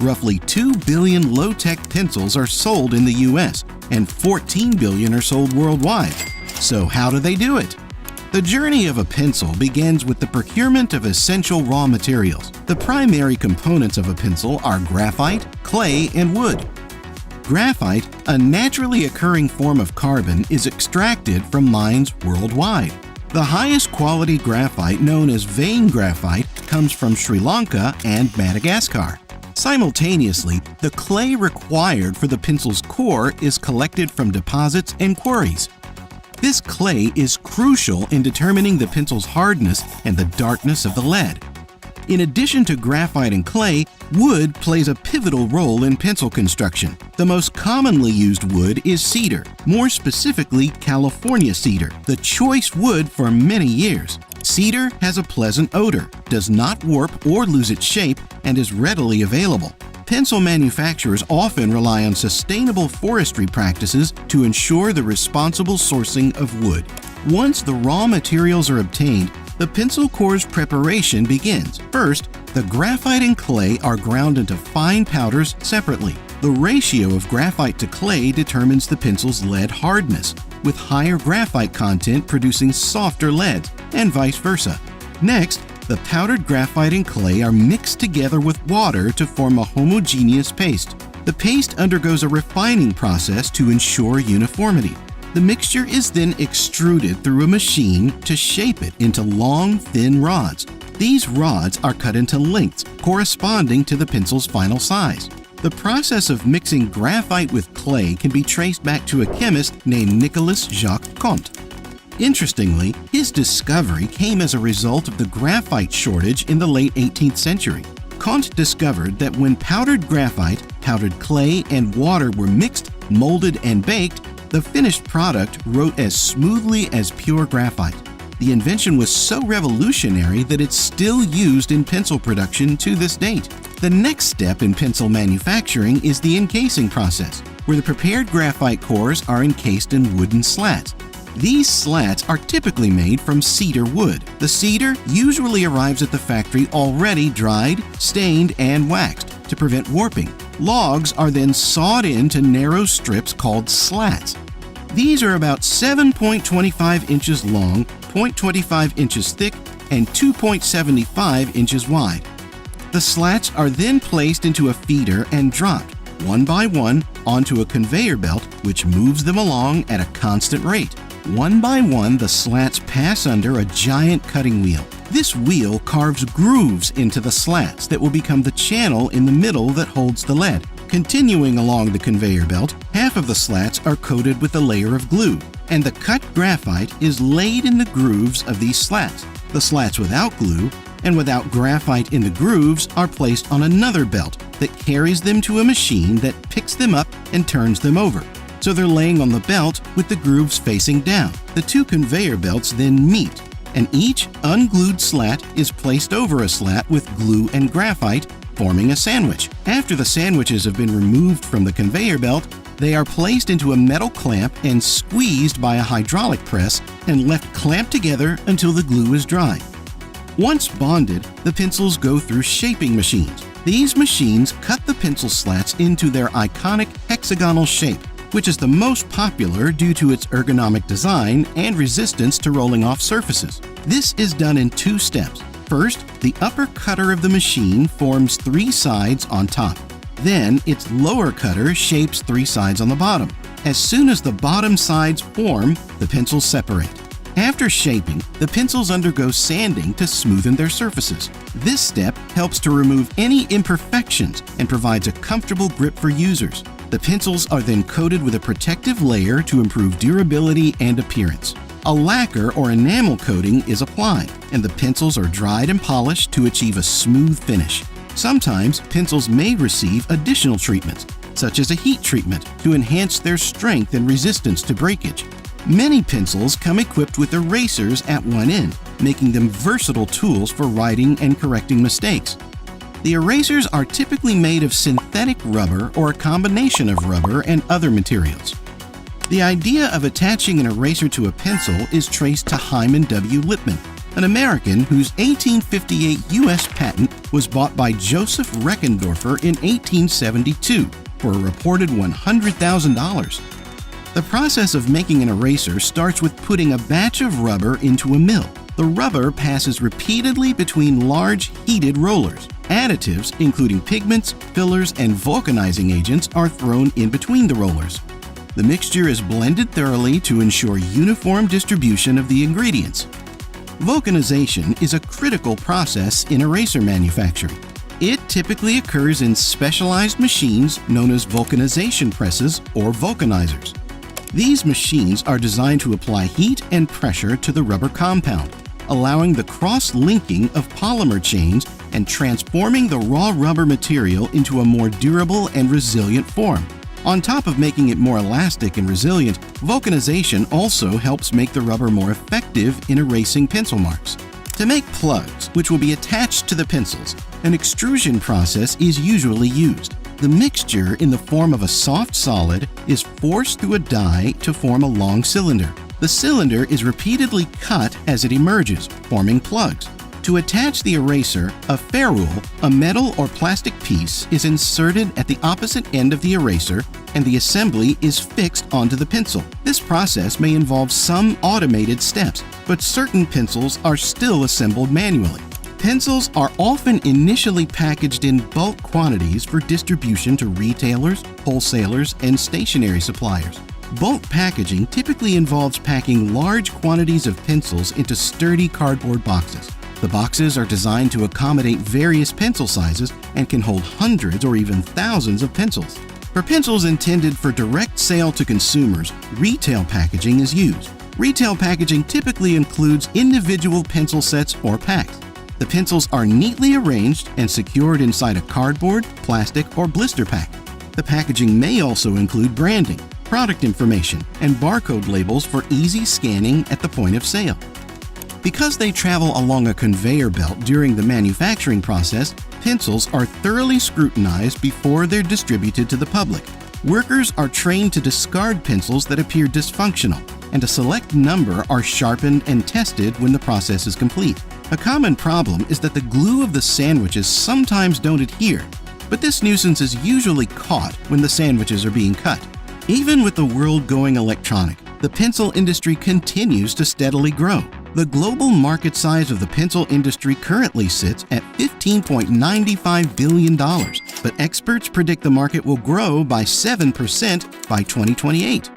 Roughly 2 billion low-tech pencils are sold in the US, and 14 billion are sold worldwide. So how do they do it? The journey of a pencil begins with the procurement of essential raw materials. The primary components of a pencil are graphite, clay, and wood. Graphite, a naturally occurring form of carbon, is extracted from mines worldwide. The highest quality graphite, known as vein graphite, comes from Sri Lanka and Madagascar. Simultaneously, the clay required for the pencil's core is collected from deposits and quarries. This clay is crucial in determining the pencil's hardness and the darkness of the lead. In addition to graphite and clay, wood plays a pivotal role in pencil construction. The most commonly used wood is cedar, more specifically California cedar, the choice wood for many years. Cedar has a pleasant odor, does not warp or lose its shape, and is readily available. Pencil manufacturers often rely on sustainable forestry practices to ensure the responsible sourcing of wood. Once the raw materials are obtained, the pencil core's preparation begins. First, the graphite and clay are ground into fine powders separately. The ratio of graphite to clay determines the pencil's lead hardness, with higher graphite content producing softer leads, and vice versa. Next, the powdered graphite and clay are mixed together with water to form a homogeneous paste. The paste undergoes a refining process to ensure uniformity. The mixture is then extruded through a machine to shape it into long, thin rods. These rods are cut into lengths corresponding to the pencil's final size. The process of mixing graphite with clay can be traced back to a chemist named Nicolas Jacques Conte. Interestingly, his discovery came as a result of the graphite shortage in the late 18th century. Conte discovered that when powdered graphite, powdered clay, and water were mixed, molded, and baked, the finished product wrote as smoothly as pure graphite. The invention was so revolutionary that it's still used in pencil production to this date. The next step in pencil manufacturing is the encasing process, where the prepared graphite cores are encased in wooden slats. These slats are typically made from cedar wood. The cedar usually arrives at the factory already dried, stained, and waxed to prevent warping. Logs are then sawed into narrow strips called slats. These are about 7.25 inches long, 0.25 inches thick, and 2.75 inches wide. The slats are then placed into a feeder and dropped, one by one, onto a conveyor belt which moves them along at a constant rate. One by one, the slats pass under a giant cutting wheel. This wheel carves grooves into the slats that will become the channel in the middle that holds the lead. Continuing along the conveyor belt, half of the slats are coated with a layer of glue, and the cut graphite is laid in the grooves of these slats. The slats without glue and without graphite in the grooves are placed on another belt that carries them to a machine that picks them up and turns them over. So they're laying on the belt with the grooves facing down. The two conveyor belts then meet, and each unglued slat is placed over a slat with glue and graphite, forming a sandwich. After the sandwiches have been removed from the conveyor belt, they are placed into a metal clamp and squeezed by a hydraulic press and left clamped together until the glue is dry. Once bonded, the pencils go through shaping machines. These machines cut the pencil slats into their iconic hexagonal shape, which is the most popular due to its ergonomic design and resistance to rolling off surfaces. This is done in two steps. First, the upper cutter of the machine forms three sides on top. Then, its lower cutter shapes three sides on the bottom. As soon as the bottom sides form, the pencils separate. After shaping, the pencils undergo sanding to smoothen their surfaces. This step helps to remove any imperfections and provides a comfortable grip for users. The pencils are then coated with a protective layer to improve durability and appearance. A lacquer or enamel coating is applied, and the pencils are dried and polished to achieve a smooth finish. Sometimes pencils may receive additional treatments, such as a heat treatment, to enhance their strength and resistance to breakage. Many pencils come equipped with erasers at one end, making them versatile tools for writing and correcting mistakes. The erasers are typically made of synthetic rubber or a combination of rubber and other materials. The idea of attaching an eraser to a pencil is traced to Hyman W. Lipman. an American whose 1858 U.S. patent was bought by Joseph Reckendorfer in 1872 for a reported $100,000. The process of making an eraser starts with putting a batch of rubber into a mill. The rubber passes repeatedly between large heated rollers. Additives, including pigments, fillers, and vulcanizing agents, are thrown in between the rollers. The mixture is blended thoroughly to ensure uniform distribution of the ingredients. Vulcanization is a critical process in eraser manufacturing. It typically occurs in specialized machines known as vulcanization presses or vulcanizers. These machines are designed to apply heat and pressure to the rubber compound, allowing the cross-linking of polymer chains and transforming the raw rubber material into a more durable and resilient form. On top of making it more elastic and resilient, vulcanization also helps make the rubber more effective in erasing pencil marks. To make plugs, which will be attached to the pencils, an extrusion process is usually used. The mixture in the form of a soft solid is forced through a die to form a long cylinder. The cylinder is repeatedly cut as it emerges, forming plugs. To attach the eraser, a ferrule, a metal or plastic piece, is inserted at the opposite end of the eraser and the assembly is fixed onto the pencil. This process may involve some automated steps, but certain pencils are still assembled manually. Pencils are often initially packaged in bulk quantities for distribution to retailers, wholesalers, and stationery suppliers. Bulk packaging typically involves packing large quantities of pencils into sturdy cardboard boxes. The boxes are designed to accommodate various pencil sizes and can hold hundreds or even thousands of pencils. For pencils intended for direct sale to consumers, retail packaging is used. Retail packaging typically includes individual pencil sets or packs. The pencils are neatly arranged and secured inside a cardboard, plastic, or blister pack. The packaging may also include branding, product information, and barcode labels for easy scanning at the point of sale. Because they travel along a conveyor belt during the manufacturing process, pencils are thoroughly scrutinized before they're distributed to the public. Workers are trained to discard pencils that appear dysfunctional, and a select number are sharpened and tested when the process is complete. A common problem is that the glue of the sandwiches sometimes don't adhere, but this nuisance is usually caught when the sandwiches are being cut. Even with the world going electronic, the pencil industry continues to steadily grow. The global market size of the pencil industry currently sits at $15.95 billion, but experts predict the market will grow by 7% by 2028.